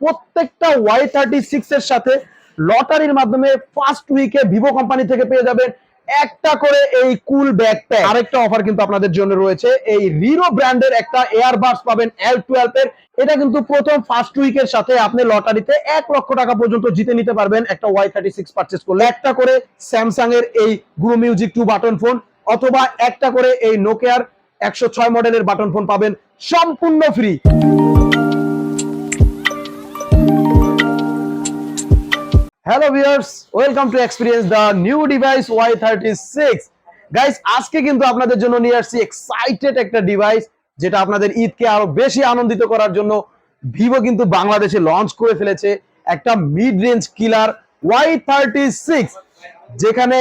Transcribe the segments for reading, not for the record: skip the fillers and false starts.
প্রত্যেকটা Y36 এর সাথে লটারির মাধ্যমে ফার্স্ট উইকে ভিভো কোম্পানি থেকে পেয়ে যাবেন একটা করে এই কুল ব্যাকপ্যাক। আরেকটা অফার কিন্তু আপনাদের জন্য রয়েছে, এই রিরো ব্র্যান্ডের একটা এয়ারবাডস পাবেন L12 এর। এটা কিন্তু প্রথম ফার্স্ট উইকের সাথে আপনি লটারিতে 1 লক্ষ টাকা পর্যন্ত জিতে নিতে পারবেন একটা Y36 পারচেজ করলে। একটা করে স্যামসাং এর এই গ্রো মিউজিক 2 বাটন ফোন অথবা একটা করে এই নোকিয়ার 106 মডেলের বাটন ফোন পাবেন সম্পূর্ণ free. Hello viewers, welcome to experience the new device Y36। Guys, আজকে কিন্তু আপনাদের জন্য নিয়ে আসছি এক্সাইটেড একটা ডিভাইস, যেটা আপনাদের ঈদকে আরো বেশি আনন্দিত করার জন্য ভিভো কিন্তু বাংলাদেশে লঞ্চ করে ফেলেছে একটা মিড রেঞ্জ কিলার Y36। যেখানে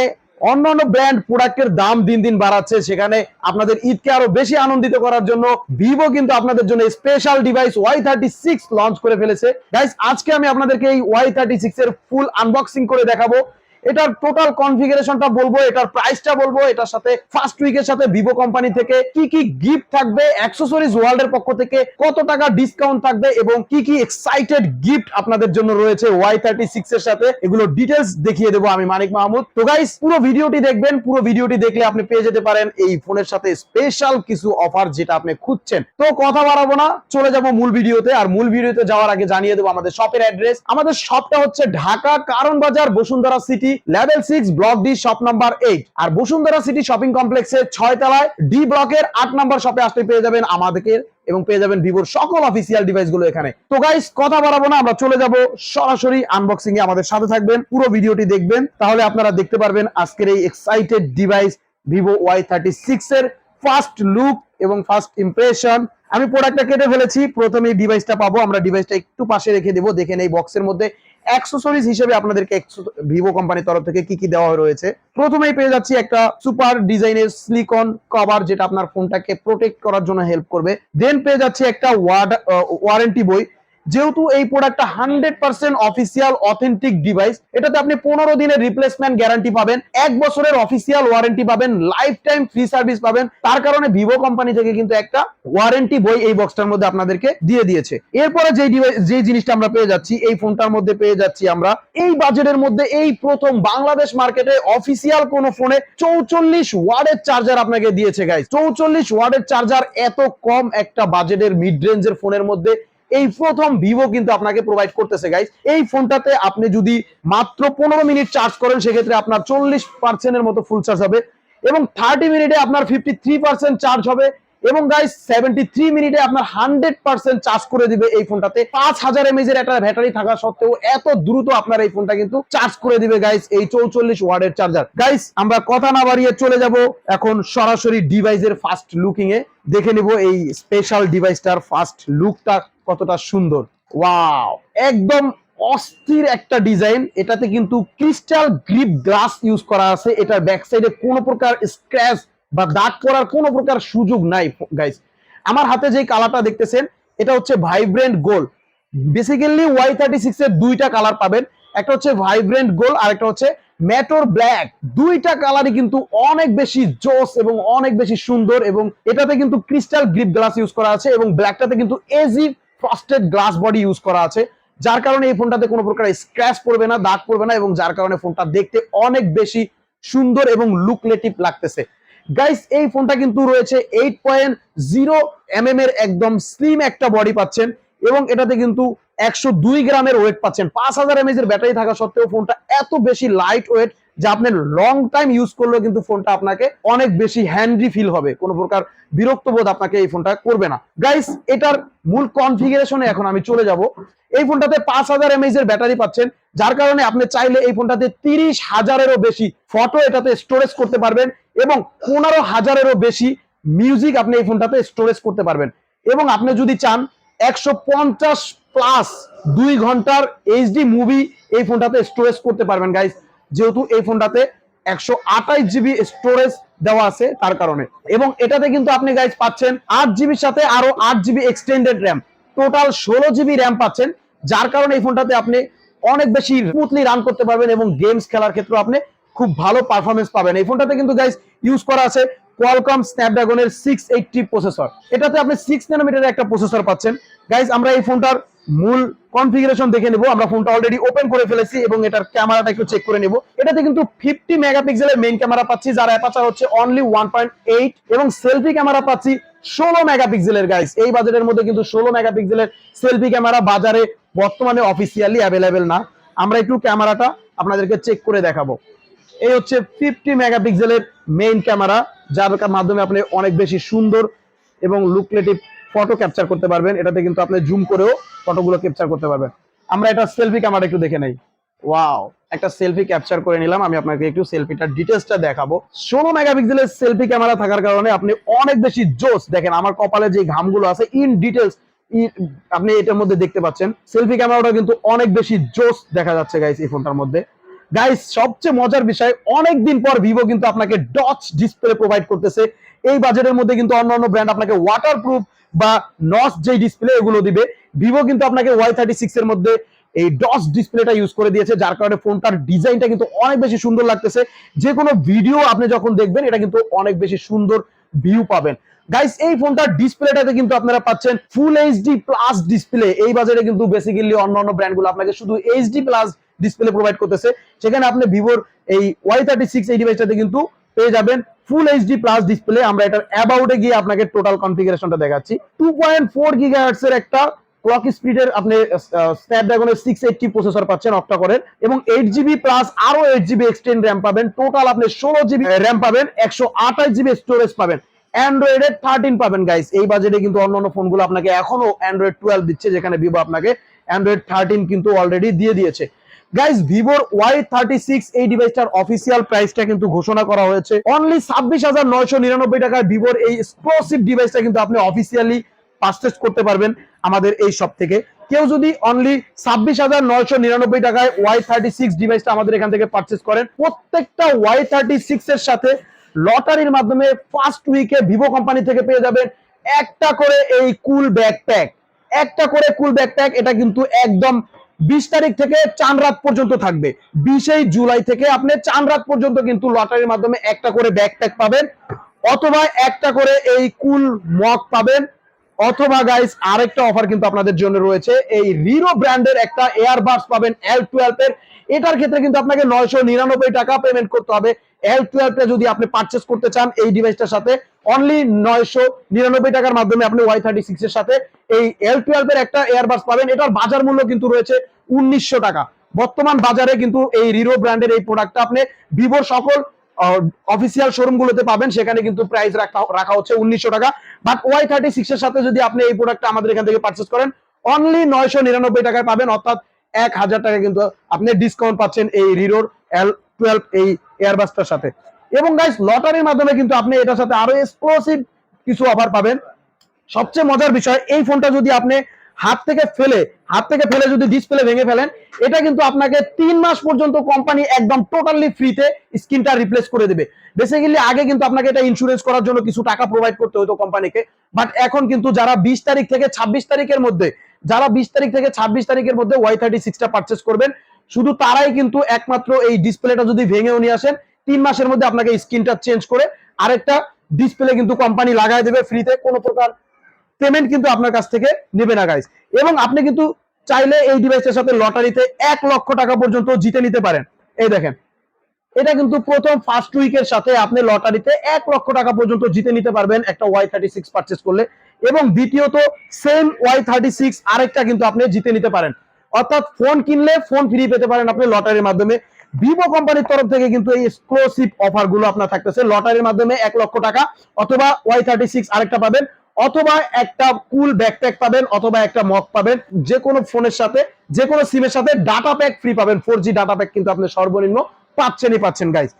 অন্যান্য ব্র্যান্ড প্রোডাক্টের দাম দিন দিন বাড়াচ্ছে, সেখানে আপনাদের ঈদকে আরো বেশি আনন্দিত করার জন্য ভিভো কিন্তু আপনাদের জন্য স্পেশাল ডিভাইস Y36 লঞ্চ করে ফেলেছে। গাইস, আজকে আমি আপনাদেরকে এই Y36 এর ফুল আনবক্সিং করে দেখাবো। এটার টোটাল কনফিগারেশনটা বলবো, এটার প্রাইসটা বলবো, এটার সাথে ফার্স্ট উইকের সাথে ভিভো কোম্পানি থেকে কি কি গিফট থাকবে, অ্যাকসেসরিজ ওয়ার্ল্ড এর পক্ষ থেকে কত টাকা ডিসকাউন্ট থাকবে এবং কি কি এক্সাইটেড গিফট আপনাদের জন্য রয়েছে Y36 এর সাথে, এগুলো ডিটেইলস দেখিয়ে দেবো আমি মানিক মাহমুদ। তো গাইস, পুরো ভিডিওটি দেখবেন। পুরো ভিডিওটি দেখলে আপনি পেয়ে যেতে পারেন এই ফোনের সাথে স্পেশাল কিছু অফার যেটা আপনি খুঁজছেন। তো কথা বাড়াবো না, চলে যাব মূল ভিডিওতে। আর মূল ভিডিওতে যাওয়ার আগে জানিয়ে দেবো আমাদের শপের অ্যাড্রেস। আমাদের শপটা হচ্ছে ঢাকা কারণ বাজার, Bashundhara city, level 6, block D, shop number 8। আর বসুন্ধরা সিটি শপিং কমপ্লেক্সের 6 তলায় ডি ব্লকের 8 নাম্বার শপে আসলে পেয়ে যাবেন আমাদেরকে এবং পেয়ে যাবেন ভিভোর সকল অফিসিয়াল ডিভাইস গুলো এখানে। তো গাইস, কথা বাড়াবো না, আমরা চলে যাব সরাসরি আনবক্সিং এ। আমাদের সাথে থাকবেন, পুরো ভিডিওটি দেখবেন, তাহলে আপনারা দেখতে পারবেন আজকের এই এক্সাইটেড ডিভাইস ভিভো Y36 এর ফার্স্ট লুক এবং ফার্স্ট ইমপ্রেশন। আমি প্রোডাক্টটা কেটে ফেলেছি, প্রথমে এই ডিভাইসটা পাবো। আমরা ডিভাইসটা একটু পাশে রেখে দেবো। দেখেন এই বক্সের মধ্যে অ্যাকসেসরিজ হিসেবে আপনাদেরকে ভিভো কোম্পানির তরফ থেকে কি কি দেওয়া রয়েছে। প্রথমেই পেয়ে যাচ্ছি একটা সুপার ডিজাইনের সিলিকন কভার, যেটা আপনার ফোনটাকে প্রোটেক্ট করার জন্য হেল্প করবে। দেন পেয়ে যাচ্ছি একটা ওয়ারেন্টি বই। যেহেতু এই প্রোডাক্টটা 100% অফিসিয়াল অথেন্টিক ডিভাইস, এটাতে আপনি 15 দিনের রিপ্লেসমেন্ট গ্যারান্টি পাবেন, 1 বছরের অফিসিয়াল ওয়ারেন্টি পাবেন, লাইফ টাইম ফ্রি সার্ভিস পাবেন। তার কারণে ভিভো কোম্পানি থেকে কিন্তু একটা ওয়ারেন্টি বই এই বক্সটার মধ্যে আপনাদেরকে দিয়ে দিয়েছে। এরপরে যে জিনিসটা আমরা পেয়ে যাচ্ছি এই ফোনটার মধ্যে, পেয়ে যাচ্ছি আমরা এই বাজেটের মধ্যে এই প্রথম বাংলাদেশ মার্কেটে অফিসিয়াল কোন ফোনে 44 ওয়াটের চার্জার আপনাকে দিয়েছে। গাইস, 44 ওয়াটের চার্জার এত কম একটা বাজেটের মিড রেঞ্জের ফোনের মধ্যে এই প্রথম ভিভো কিন্তু আপনাকে প্রোভাইড করতেছে। গাইস, এই ফোনটাতে আপনি যদি মাত্র 15 মিনিট চার্জ করেন, সেক্ষেত্রে আপনার 40% এর মতো ফুল চার্জ হবে এবং 30 মিনিটে আপনার 53% চার্জ হবে এবং গাইস 73 মিনিটে আপনার 100% চার্জ করে দিবে এই ফোনটাতে। 5000 mAh এর একটা ব্যাটারি থাকা সত্ত্বেও এত দ্রুত আপনার এই ফোনটা কিন্তু চার্জ করে দিবে গাইস, এই 44 ওয়াটের চার্জার। গাইস, আমরা কথা না বাড়িয়ে চলে যাব এখন সরাসরি ডিভাইসের ফার্স্ট লুকিং এ। দেখে নিব এই স্পেশাল ডিভাইসটার ফার্স্ট লুকটা কতটা সুন্দর। ওয়াও, একদম অস্থির একটা ডিজাইন। এটাতে কিন্তু ক্রিস্টাল গ্রিপ গ্লাস ইউজ করা আছে। এটার ব্যাক সাইডে কোনো প্রকার স্ক্র্যাচ বা দাগ পড়ার কোনো প্রকার সুযোগ নাই। গাইস, আমার হাতে যে কালারটা দেখতেছেন এটা হচ্ছে ভাইব্রেন্ট গোল্ড। বেসিক্যালি Y36 এর দুইটা কালার পাবেন, একটা হচ্ছে ভাইব্রেন্ট গোল্ড আর একটা হচ্ছে ম্যাটোর ব্ল্যাক। দুইটা কালারই কিন্তু অনেক বেশি জোস এবং অনেক বেশি সুন্দর এবং এটাতে কিন্তু ক্রিস্টাল গ্রিপ গ্লাস ইউজ করা আছে এবং ব্ল্যাকটাতে কিন্তু AG frosted glass body use করা আছে, যার কারণে এই ফোনটাতে কোনো প্রকার স্ক্র্যাচ পড়বে না, দাগ পড়বে না এবং যার কারণে ফোনটা দেখতে অনেক বেশি সুন্দর এবং লুকলেটিভ লাগতেছে। গাইস, এই ফোনটা কিন্তু রয়েছে 8.0 mm এর একদম স্লিম একটা বডি পাচ্ছেন এবং এটাতে কিন্তু 102 গ্রামের ওয়েট পাচ্ছেন। 5000 mAh এর ব্যাটারি থাকা সত্ত্বেও ফোনটা এত বেশি লাইট ওয়েট যে আপনি লং টাইম ইউজ করলেও কিন্তু ফোনটা আপনাকে অনেক বেশি হ্যান্ডি ফিল হবে, কোনো প্রকার বিরক্ত বোধ আপনাকে এই ফোনটা করবে না। গাইস, এটার মূল কনফিগারেশনে এখন আমি চলে যাব। এই ফোনটাতে 5000 mAh এর ব্যাটারি পাচ্ছেন, যার কারণে আপনি চাইলে এই ফোনটাতে 30,000-এরও বেশি ফটো এটাতে স্টোরেজ করতে পারবেন এবং 15,000-এরও বেশি মিউজিক আপনি এই ফোনটাতে স্টোরেজ করতে পারবেন। এবং আপনি যদি চান 150+ 2 ঘন্টার এইচডি মুভি এই ফোনটাতে স্টোরেজ করতে পারবেন। গাইস, যেহেতু এই ফোনটাতে 128 জিবি স্টোরেজ দেওয়া আছে তার কারণে। এবং এটাতে কিন্তু আপনি গাইস পাচ্ছেন 8 জিবির সাথে আরো 8 GB extended RAM, total 16 GB RAM পাচ্ছেন, যার কারণে এই ফোনটাতে আপনি অনেক বেশি স্মুথলি রান করতে পারবেন এবং গেমস খেলার ক্ষেত্রে আপনি খুব ভালো পারফরমেন্স পাবেন। এই ফোনটাতে কিন্তু গাইস ইউজ করা আছে কোয়ালকম স্ন্যাপড্রাগনের 680 প্রসেসর। এটাতে আপনি 6 ন্যানোমিটারের একটা প্রসেসর পাচ্ছেন। গাইস, আমরা এই ফোনটার মূল কনফিগারেশন দেখে নেব। আমরা ফোনটা অলরেডি ওপেন করে ফেলেছি এবং এটার ক্যামেরাটা একটু চেক করে নেব। এটাতে কিন্তু 50 মেগাপিক্সেলের মেইন ক্যামেরা পাচ্ছি, যার অ্যাপারচার হচ্ছে অনলি 1.8 এবং সেলফি ক্যামেরা পাচ্ছি 16 মেগাপিক্সেলের। গাইস এই বাজেটের মধ্যে কিন্তু 16 মেগাপিক্সেলের সেলফি ক্যামেরা বাজারে বর্তমানে অফিসিয়ালি অ্যাভেলেবেল না। আমরা একটু ক্যামেরাটা আপনাদেরকে চেক করে দেখাবো। এই হচ্ছে 50 মেগাপিক্সেলের মেইন ক্যামেরা, যার মাধ্যমে আপনি অনেক বেশি সুন্দর এবং লুকলেটিভ ফটো ক্যাপচার করতে পারবেন। এটাতে কিন্তু আপনি জুম করেও ফটোগুলো ক্যাপচার করতে পারবেন। আমরা এটা সেলফি ক্যামেরা একটু দেখে নেই। ওয়াও, একটা সেলফি ক্যাপচার করে নিলাম। আমি আপনাকে একটু সেলফিটার ডিটেইলসটা দেখাবো। 16 মেগাপিক্সেলের সেলফি ক্যামেরা থাকার কারণে আপনি অনেক বেশি জোস, দেখেন আমার কপালে যে ঘামগুলো আছে ইন ডিটেইলস আপনি এটার মধ্যে দেখতে পাচ্ছেন। সেলফি ক্যামেরাটা কিন্তু অনেক বেশি জোস দেখা যাচ্ছে গাইস এই ফোনটার মধ্যে। গাইস সবচেয়ে মজার বিষয়, অনেকদিন পর ভিভো কিন্তু আপনাকে ডচ ডিসপ্লে প্রোভাইড করতেছে। এই বাজেটের মধ্যে কিন্তু অন্যান্য ব্র্যান্ড আপনাকে ওয়াটারপ্রুফ বা নচ যে ডিসপ্লে এগুলো দিবে, ভিভো কিন্তু আপনাকে Y36 এর মধ্যে এই ডচ ডিসপ্লেটা ইউজ করে দিয়েছে, যার কারণে ফোনটার ডিজাইনটা কিন্তু অনেক বেশি সুন্দর লাগতেছে। যে কোনো ভিডিও আপনি যখন দেখবেন এটা কিন্তু অনেক বেশি সুন্দর ভিউ পাবেন। গাইস এই ফোনটার ডিসপ্লেটাতে কিন্তু আপনারা পাচ্ছেন ফুল এইচডি প্লাস ডিসপ্লে। এই বাজারে কিন্তু বেসিক্যালি অন্যান্য ব্র্যান্ডগুলো আপনাকে শুধু এইচডি প্লাস ডিসপ্লে প্রোভাইড করতেছে, সেখানে আপনি ভিভোর এই Y36 এই ডিভাইসটাতে কিন্তু পেয়ে যাবেন ফুল এইচডি প্লাস ডিসপ্লে। আমরা এটার অ্যাবাউটে গিয়ে আপনাকে টোটাল কনফিগারেশনটা দেখাচ্ছি। 2.4 গিগাহার্টজ এর একটা ক্লক স্পিডের আপনি স্ন্যাপড্রাগনের 680 প্রসেসর পাচ্ছেন অক্টা কোরের, এবং 8GB প্লাস আরো 8GB এক্সটেন্ড র্যাম পাবেন। টোটাল আপনি 16GB র্যাম পাবেন, 128GB স্টোরেজ পাবেন। অ্যান্ড্রয়েডের 13 পাবেন। গাইস এই বাজেটে কিন্তু অন্যান্য ফোনগুলো আপনাকে এখনো অ্যান্ড্রয়েড 12 দিচ্ছে, যেখানে ভিভো আপনাকে অ্যান্ড্রয়েড 13 কিন্তু অলরেডি দিয়ে দিয়েছে। গাইস ভিভোর Y36 এই ডিভাইসটার অফিসিয়াল প্রাইসটা কিন্তু ঘোষণা করা হয়েছে অনলি 26,999 টাকায়। ভিভোর এই এক্সক্লুসিভ ডিভাইসটা কিন্তু আপনি অফিসিয়ালি পারচেজ করতে পারবেন আমাদের এই শপ থেকে। কেউ যদি অনলি 26,999 টাকায় Y36 ডিভাইসটা আমাদের এখান থেকে পারচেজ করেন, প্রত্যেকটা Y36 এর সাথে লটারির মাধ্যমে ফার্স্ট উইকে ভিভো কোম্পানি থেকে পেয়ে যাবেন একটা করে এই কুল ব্যাকপ্যাক। একটা করে কুল ব্যাকপ্যাক, এটা কিন্তু একদম 20 তারিখ থেকে চাঁদ রাত পর্যন্ত থাকবে। 20 জুলাই থেকে আপনি চাঁদ রাত পর্যন্ত কিন্তু লটারির মাধ্যমে একটা করে ব্যাকপ্যাক পাবেন, অথবা একটা করে এই কুল মগ পাবেন, অথবা গাইস আরেকটা অফার কিন্তু আপনাদের জন্য রয়েছে, এই রিরো ব্র্যান্ডের একটা এয়ারবাডস পাবেন L12 এর। এটার ক্ষেত্রে কিন্তু আপনাকে 999 টাকা পেমেন্ট করতে হবে। L12 টা যদি আপনি পারচেজ করতে চান এই ডিভাইসটার সাথে, অনলি 999 টাকার মাধ্যমে আপনি Y36 এর সাথে এই L12 এর একটা এয়ারবাডস পাবেন। এটার বাজার মূল্য কিন্তু রয়েছে 1900 টাকা। বর্তমান বাজারে কিন্তু এই রিরো ব্র্যান্ডের এই প্রোডাক্টটা আপনি ভিভোর সকল অফিসিয়াল শোরুম গুলোতে পাবেন, সেখানে কিন্তু প্রাইস রাখা হচ্ছে 1900 টাকা। বাট Y36 এর সাথে যদি আপনি এই প্রোডাক্টটা আমাদের এখান থেকে পারচেজ করেন, অনলি 999 টাকায় পাবেন, অর্থাৎ 1000 টাকা কিন্তু আপনি ডিসকাউন্ট পাচ্ছেন এই রিরোর L12 এই এয়ারবাসটার সাথে। এবং গাইস লটারির মাধ্যমে কিন্তু আপনি এটার সাথে আরো এক্সক্লুসিভ কিছু অফার পাবেন। সবচেয়ে মজার বিষয়, এই ফোনটা যদি আপনি হাত থেকে ফেলে যদি ডিসপ্লে ভেঙে ফেলেন, এটা কিন্তু আপনাকে 3 মাস পর্যন্ত কোম্পানি একদম টোটালি ফ্রিতে স্ক্রিনটা রিপ্লেস করে দেবে। বেসিক্যালি আগে কিন্তু আপনাকে এটা ইন্স্যুরেন্স করার জন্য কিছু টাকা প্রোভাইড করতে হতো কোম্পানিকে, বাট এখন কিন্তু যারা 20 তারিখ থেকে 26 তারিখের মধ্যে Y36 টা পারচেজ করবেন, শুধু তারাই কিন্তু একমাত্র এই ডিসপ্লেটা যদি ভেঙেও নিয়ে আসেন, 3 মাসের মধ্যে আপনাকে স্ক্রিনটা চেঞ্জ করে আরেকটা ডিসপ্লে কিন্তু কোম্পানি লাগায় দেবে ফ্রিতে। কোনো প্রকার পেমেন্ট কিন্তু আপনার কাছ থেকে নেবে না গাইস। এবং আপনি কিন্তু চাইলে এই ডিভাইসের সাথে লটারিতে 1 লক্ষ টাকা পর্যন্ত জিতে নিতে পারেন। এই দেখেন, এটা কিন্তু প্রথম ফার্স্ট উইকের সাথে আপনি লটারিতে 1 লক্ষ টাকা পর্যন্ত জিতে নিতে পারবেন একটা Y36 পারচেজ করলে। এবং দ্বিতীয়ত সেম Y36 আরেকটা কিন্তু আপনি জিতে নিতে পারেন, অর্থাৎ ফোন কিনলে ফোন ফ্রি পেতে পারেন আপনি লটারির মাধ্যমে। ভিভো কোম্পানির তরফ থেকে কিন্তু এই এক্সক্লুসিভ অফার গুলো আপনার থাকতেছে। লটারির মাধ্যমে 1 লক্ষ টাকা, অথবা Y36 আরেকটা পাবেন, অথবা একটা কুল ব্যাকপ্যাক পাবেন, অথবা একটা মগ পাবেন। যে কোনো ফোনের সাথে, যে কোনো সিমের সাথে ডাটা প্যাক ফ্রি পাবেন। 4G ডাটা প্যাক কিন্তু আপনি সর্বনিম্ন পাচ্ছেন গাইস।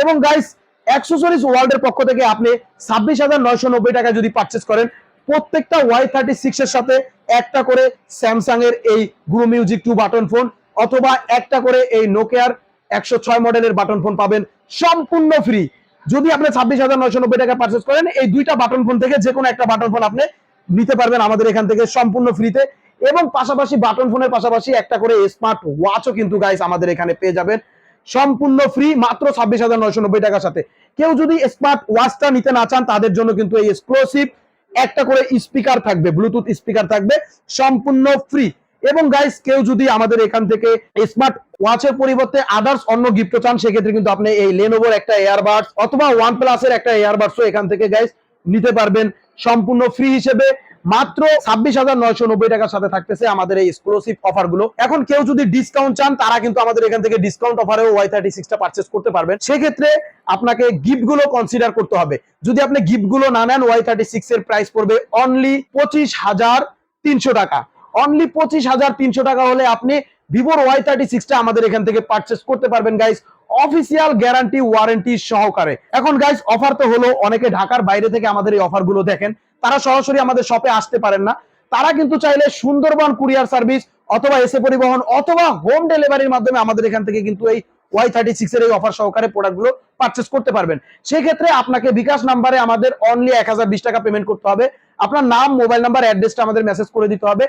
এবং গাইস অ্যাক্সেসরিজ ওয়ার্ল্ড এর পক্ষ থেকে আপনি 26,990 টাকা যদি পারচেজ করেন, প্রত্যেকটা Y36 এর সাথে একটা করে স্যামসাং এর এই গ্রো মিউজিক 2 বাটন ফোন, অথবা একটা করে এই নোকিয়ার 106 মডেলের বাটন ফোন পাবেন সম্পূর্ণ ফ্রি। যদি আপনি 26,990 টাকা পারচেজ করেন, এই দুইটা বাটন ফোন থেকে যে কোনো একটা বাটন ফোন আপনি নিতে পারবেন আমাদের এখান থেকে সম্পূর্ণ ফ্রিতে। এবং পাশাপাশি বাটন ফোনের পাশাপাশি একটা করে স্মার্ট ওয়াচও কিন্তু গাইস আমাদের এখানে পেয়ে যাবেন সম্পূর্ণ ফ্রি, মাত্র 26,990 টাকার সাথে। কেউ যদি স্মার্ট ওয়াচটা নিতে না চান, তাদের জন্য কিন্তু এই এক্সক্লুসিভ একটা করে স্পিকার থাকবে, ব্লুটুথ স্পিকার থাকবে সম্পূর্ণ ফ্রি। এবং গাইস কেউ যদি আমাদের এখান থেকে স্মার্ট ওয়াচের পরিবর্তে আদার্স অন্য গিফট চান, সেক্ষেত্রে কিন্তু আপনি এই লেনোভোর একটা এয়ারবাডস অথবা OnePlus এর একটা এয়ারবাডসও এখান থেকে গাইস নিতে পারবেন সম্পূর্ণ ফ্রি হিসেবে। মাত্র 26,990 টাকার সাথে থাকতেছে আমাদের এই এক্সক্লুসিভ অফার গুলো। এখন কেউ যদি ডিসকাউন্ট চান তারা কিন্তু আমাদের এখান থেকে ডিসকাউন্ট অফারেও Y36 টা পারচেজ করতে পারবেন। সেক্ষেত্রে আপনাকে গিফট গুলো কনসিডার করতে হবে। যদি আপনি গিফট গুলো না নেন, Y36 এর প্রাইস পড়বে অনলি 25,300 টাকা। অনলি 25,300 টাকা হলে আপনি ভিভোর Y36 টা আমাদের এখান থেকে পারচেজ করতে পারবেন গাইস, অফিসিয়াল গ্যারান্টি ওয়ারেন্টি সহকারে। এখন গাইস অফার তো হলো, অনেকে ঢাকার বাইরে থেকে আমাদের এই অফার গুলো দেখেন, তারা সরাসরি আমাদের শপে আসতে পারেন না। তারা কিন্তু চাইলে সুন্দরবন কুরিয়ার সার্ভিস অথবা এসে পরিবহন অথবা হোম ডেলিভারির মাধ্যমে আমাদের এখান থেকে কিন্তু এই Y36 এর এই অফার সহকারে প্রোডাক্ট গুলো পারচেজ করতে পারবেন। সেক্ষেত্রে আপনাকে বিকাশ নাম্বারে আমাদের অনলি 1020 টাকা পেমেন্ট করতে হবে। আপনার নাম, মোবাইল নাম্বার, অ্যাড্রেসটা আমাদের মেসেজ করে দিতে হবে।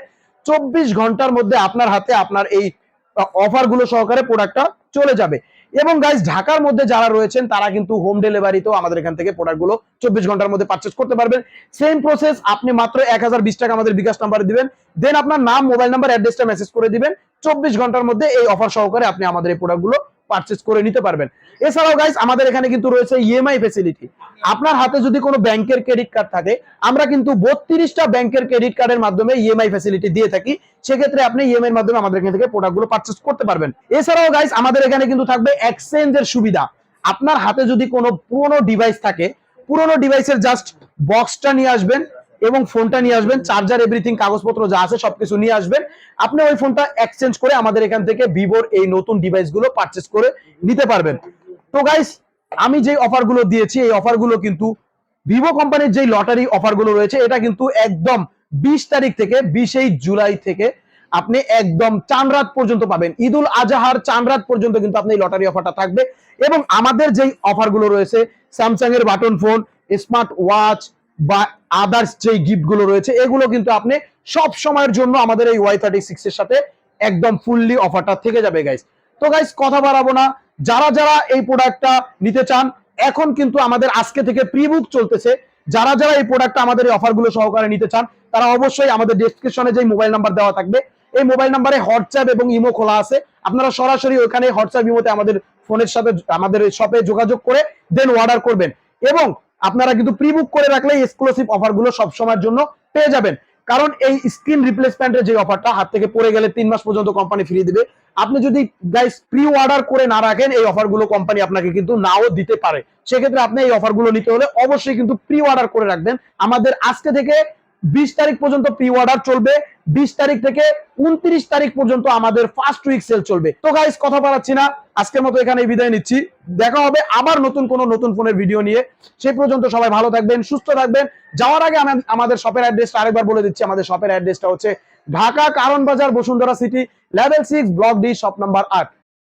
24 ঘন্টার মধ্যে আপনার হাতে আপনার এই অফার গুলো সহকারে প্রোডাক্টটা চলে যাবে। এবং গাইস ঢাকার মধ্যে যারা রয়েছেন তারা কিন্তু হোম ডেলিভারিতেও আমাদের এখান থেকে প্রোডাক্ট গুলো 24 ঘন্টার মধ্যে পারচেজ করতে পারবেন। সেম প্রসেস, আপনি মাত্র 1020 টাকা আমাদের বিকাশ নাম্বারে দিবেন, দেন আপনার নাম, মোবাইল নাম্বার, অ্যাড্রেসটা মেসেজ করে দিবেন। 24 ঘন্টার মধ্যে এই অফার সহকারে আপনি আমাদের এই প্রোডাক্ট গুলো পারচেজ করে নিতে পারবেন। এছাড়াও গাইস আমাদের এখানে কিন্তু রয়েছে ইএমআই ফ্যাসিলিটি। আপনার হাতে যদি কোনো ব্যাংকের ক্রেডিট কার্ড থাকে, আমরা কিন্তু 32টা ব্যাংকের ক্রেডিট কার্ডের মাধ্যমে ইএমআই ফ্যাসিলিটি দিয়ে থাকি। সেক্ষেত্রে আপনি ইএমআই এর মাধ্যমে আমাদের এখান থেকে প্রোডাক্টগুলো পারচেজ করতে পারবেন। এছাড়াও গাইস আমাদের এখানে কিন্তু থাকবে এক্সচেঞ্জের সুবিধা। আপনার হাতে যদি কোনো পুরনো ডিভাইস থাকে, পুরনো ডিভাইসের জাস্ট বক্সটা নিয়ে আসবেন এবং ফোনটা নিয়ে আসবেন, চার্জার, এভরিথিং, কাগজপত্র যা আছে সবকিছু নিয়ে আসবেন। আপনি ওই ফোনটা এক্সচেঞ্জ করে আমাদের এখান থেকে ভিভোর এই নতুন ডিভাইসগুলো পারচেজ করে নিতে পারবেন। তো গাইস আমি যে অফারগুলো দিয়েছি এই অফারগুলো কিন্তু ভিভো কোম্পানির যে লটারি অফারগুলো রয়েছে, এটা কিন্তু একদম 20 তারিখ থেকে 20 জুলাই থেকে আপনি একদম চাঁদরাত পর্যন্ত পাবেন। ঈদুল আজহার চাঁদরাত পর্যন্ত কিন্তু আপনি এই লটারি অফারটা থাকবে। এবং আমাদের যেই অফারগুলো রয়েছে, স্যামসাং এর বাটন ফোন, স্মার্ট ওয়াচ বা আদার্স যেই গিফটগুলো রয়েছে, এগুলো কিন্তু আপনি সব সময়ের জন্য আমাদের এই Y36 এর সাথে একদম ফুললি অফারটা থেকে যাবে গাইস। তো গাইস কথা বাড়াবো না, যারা যারা এই প্রোডাক্টটা নিতে চান এখন কিন্তু আমাদের আজকে থেকে প্রি বুক চলতেছে। যারা যারা এই প্রোডাক্টটা আমাদের এই অফারগুলো সহকারে নিতে চান তারা অবশ্যই আমাদের ডেসক্রিপশনে যে মোবাইল নাম্বার দেওয়া থাকবে, এই মোবাইল নাম্বারে হোয়াটসঅ্যাপ এবং ইমো খোলা আছে। আপনারা সরাসরি ওখানে হোয়াটসঅ্যাপ ইমোতে আমাদের ফোনের সাথে আমাদের শপে যোগাযোগ করে দেন অর্ডার করবেন। এবং আপনারা কিন্তু প্রি বুক করে রাখলে এক্সক্লুসিভ অফারগুলো সব সময়ের জন্য পেয়ে যাবেন। কারণ এই স্ক্রিন রিপ্লেসমেন্টের যে অফারটা, হাত থেকে পড়ে গেলে 3 মাস পর্যন্ত কোম্পানি ফ্রি দিবে। আপনি যদি গাইস প্রি অর্ডার করে না রাখেন, এই অফারগুলো কোম্পানি আপনাকে কিন্তু নাও দিতে পারে। সেক্ষেত্রে আপনি এই অফারগুলো নিতে হলে অবশ্যই কিন্তু প্রি অর্ডার করে রাখবেন। আমাদের আজকে থেকে 20 তারিখ পর্যন্ত প্রি অর্ডার চলবে, 20 তারিখ থেকে 29 তারিখ পর্যন্ত আমাদের ফার্স্ট উইক সেল চলবে। তো গাইস কথা বাড়াচ্ছি না, আজকের মতো এখানে বিদায় নিচ্ছি। দেখা হবে আবার নতুন ফোনের ভিডিও নিয়ে। সেই পর্যন্ত সবাই ভালো থাকবেন, সুস্থ থাকবেন। যাওয়ার আগে আমাদের শপের অ্যাড্রেসটা আরেকবার বলে দিচ্ছি। আমাদের শপের অ্যাড্রেসটা হচ্ছে ঢাকা কারণ বাজার, Bashundhara city, level 6, block D, shop number 8।